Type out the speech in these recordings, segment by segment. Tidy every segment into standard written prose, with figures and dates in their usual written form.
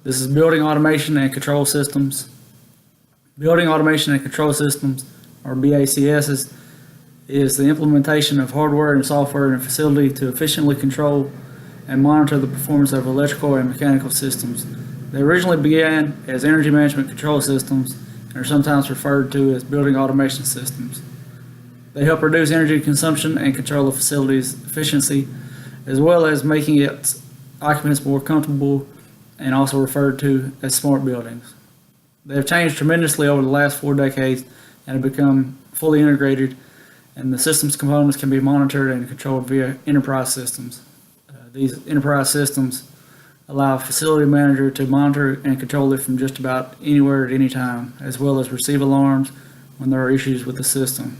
This is building automation and control systems. Building automation and control systems, or BACS, is the implementation of hardware and software in a facility to efficiently control and monitor the performance of electrical and mechanical systems. They originally began as energy management control systems and are sometimes referred to as building automation systems. They help reduce energy consumption and control the facility's efficiency, as well as making its occupants more comfortable, and also referred to as smart buildings. They have changed tremendously over the last 4 decades and have become fully integrated, and the system's components can be monitored and controlled via enterprise systems. These enterprise systems allow a facility manager to monitor and control it from just about anywhere at any time, as well as receive alarms when there are issues with the system.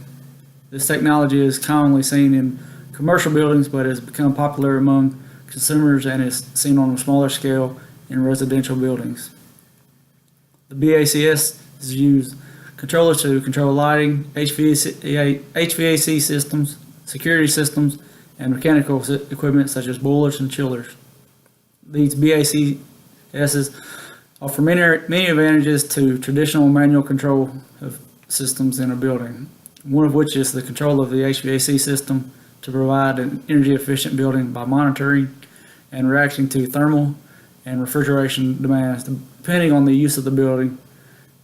This technology is commonly seen in commercial buildings, but has become popular among consumers and is seen on a smaller scale in residential buildings. The BACS is used controllers to control lighting, HVAC systems, security systems, and mechanical equipment such as boilers and chillers. These BACSs offer many advantages to traditional manual control of systems in a building, one of which is the control of the HVAC system to provide an energy efficient building by monitoring and reacting to thermal and refrigeration demands depending on the use of the building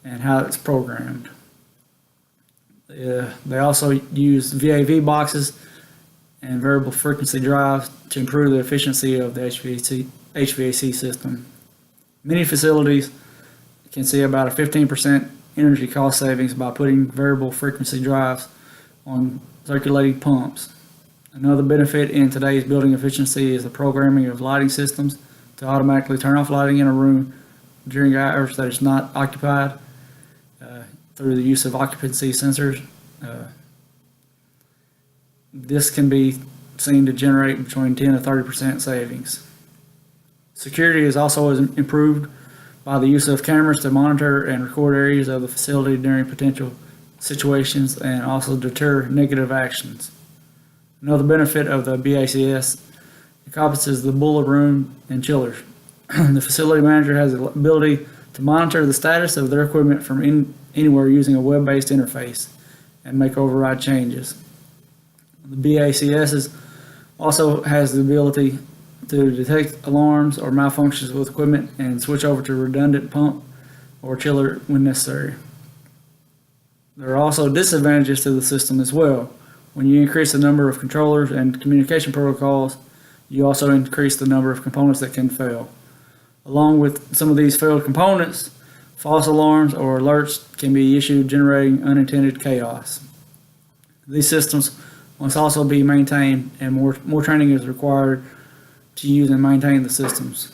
and how it's programmed. They also use VAV boxes and variable frequency drives to improve the efficiency of the HVAC system. Many facilities can see about a 15% energy cost savings by putting variable frequency drives on circulating pumps. Another benefit in today's building efficiency is the programming of lighting systems to automatically turn off lighting in a room during hours that it's not occupied through the use of occupancy sensors. This can be seen to generate between 10 to 30% savings. Security is also improved by the use of cameras to monitor and record areas of the facility during potential situations and also deter negative actions. Another benefit of the BACS encompasses the boiler room and chillers. The facility manager has the ability to monitor the status of their equipment from anywhere using a web-based interface and make override changes. The BACS also has the ability to detect alarms or malfunctions with equipment and switch over to redundant pump or chiller when necessary. There are also disadvantages to the system as well. When you increase the number of controllers and communication protocols, you also increase the number of components that can fail. Along with some of these failed components, false alarms or alerts can be issued, generating unintended chaos. These systems must also be maintained, and more training is required to use and maintain the systems.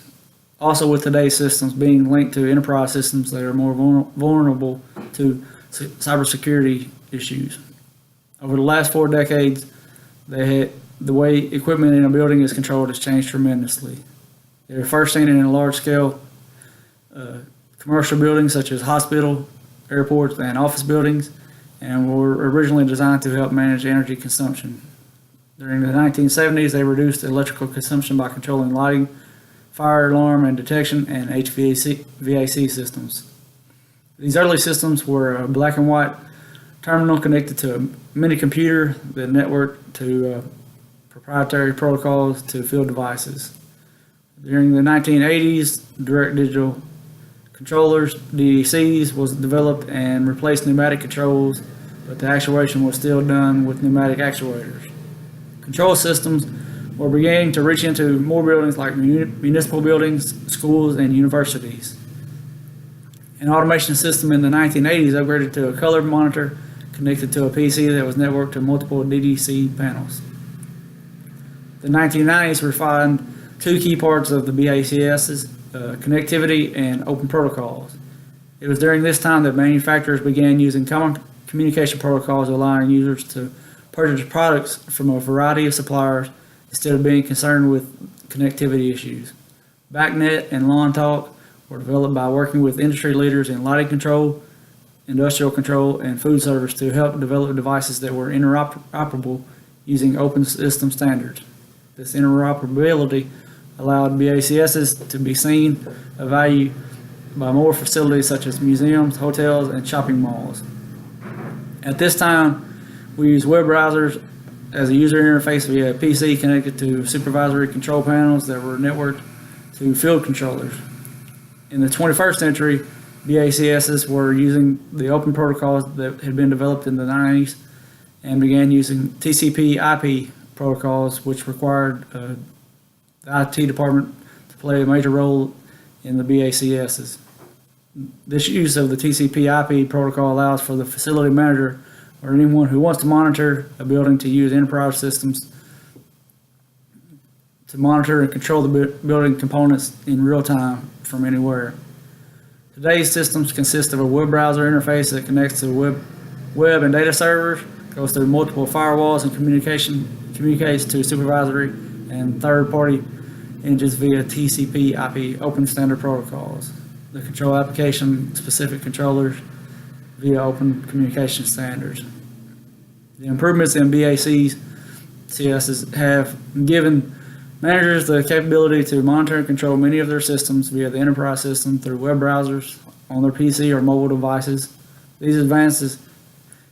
Also, with today's systems being linked to enterprise systems, they are more vulnerable to cybersecurity issues. Over the last 4 decades, the way equipment in a building is controlled has changed tremendously. They were first seen in large-scale commercial buildings such as hospitals, airports, and office buildings, and were originally designed to help manage energy consumption. During the 1970s, they reduced electrical consumption by controlling lighting, fire alarm and detection, and HVAC systems. These early systems were a black and white terminal connected to a mini computer that networked to proprietary protocols to field devices. During the 1980s, direct digital controllers, DDCs, was developed and replaced pneumatic controls, but the actuation was still done with pneumatic actuators. Control systems were beginning to reach into more buildings like municipal buildings, schools, and universities. An automation system in the 1980s upgraded to a color monitor connected to a PC that was networked to multiple DDC panels. The 1990s refined 2 key parts of the BACS's connectivity and open protocols. It was during this time that manufacturers began using common communication protocols, allowing users to purchase products from a variety of suppliers instead of being concerned with connectivity issues. BACnet and Lawn Talk were developed by working with industry leaders in lighting control, industrial control, and food service to help develop devices that were interoperable using open system standards. This interoperability allowed BACSs to be seen of value by more facilities such as museums, hotels, and shopping malls. At this time, we use web browsers as a user interface via a PC connected to supervisory control panels that were networked to field controllers. In the 21st century, BACSs were using the open protocols that had been developed in the 90s and began using TCP/IP protocols, which required the IT department to play a major role in the BACSs. This use of the TCP/IP protocol allows for the facility manager or anyone who wants to monitor a building to use enterprise systems to monitor and control the building components in real time from anywhere. Today's systems consist of a web browser interface that connects to web and data servers, goes through multiple firewalls, and communicates to supervisory and third-party engines via TCP/IP open standard protocols. The control application specific controllers via open communication standards. The improvements in BACSs have given managers the capability to monitor and control many of their systems via the enterprise system through web browsers on their PC or mobile devices. These advances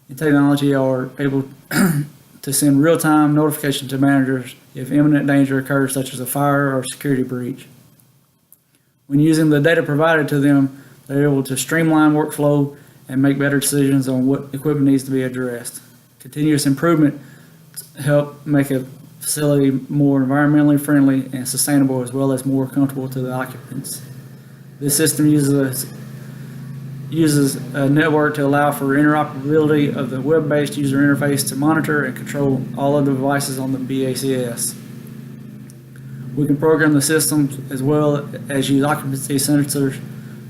in technology are able to send real-time notification to managers if imminent danger occurs, such as a fire or security breach. When using the data provided to them, they're able to streamline workflow and make better decisions on what equipment needs to be addressed. Continuous improvement help make a facility more environmentally friendly and sustainable, as well as more comfortable to the occupants. This system uses a network to allow for interoperability of the web-based user interface to monitor and control all of the devices on the BACS. We can program the system as well as use occupancy sensors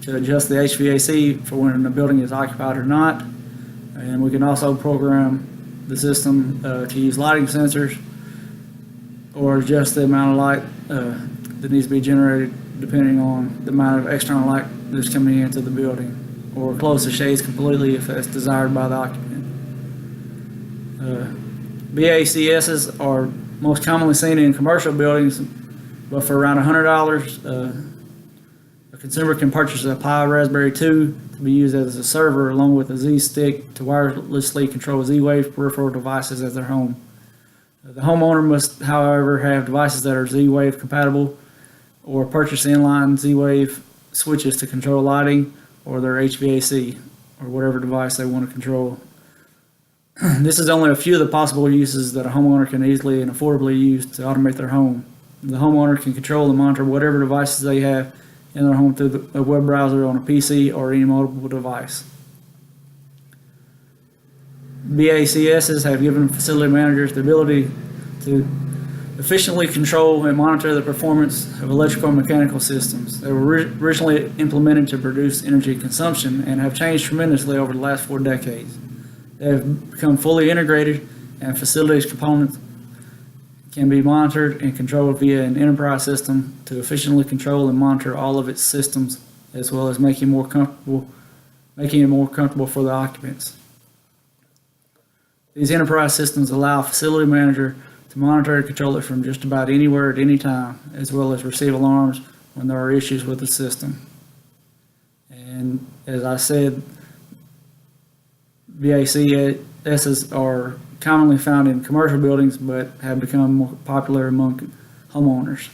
to adjust the HVAC for when the building is occupied or not. And we can also program the system to use lighting sensors or adjust the amount of light that needs to be generated depending on the amount of external light that's coming into the building, or close the shades completely if that's desired by the occupant. BACSs are most commonly seen in commercial buildings, but for around $100, a consumer can purchase a Pi Raspberry 2 to be used as a server, along with a Z-Stick to wirelessly control Z-Wave peripheral devices at their home. The homeowner must, however, have devices that are Z-Wave compatible or purchase inline Z-Wave switches to control lighting or their HVAC or whatever device they want to control. This is only a few of the possible uses that a homeowner can easily and affordably use to automate their home. The homeowner can control and monitor whatever devices they have in their home through a web browser on a PC or any mobile device. BACSs have given facility managers the ability to efficiently control and monitor the performance of electrical and mechanical systems. They were originally implemented to reduce energy consumption and have changed tremendously over the last 4 decades. They have become fully integrated, and facilities components can be monitored and controlled via an enterprise system to efficiently control and monitor all of its systems, as well as making it more comfortable for the occupants. These enterprise systems allow a facility manager to monitor and control it from just about anywhere at any time, as well as receive alarms when there are issues with the system. And as I said, BACSs are commonly found in commercial buildings, but have become more popular among homeowners.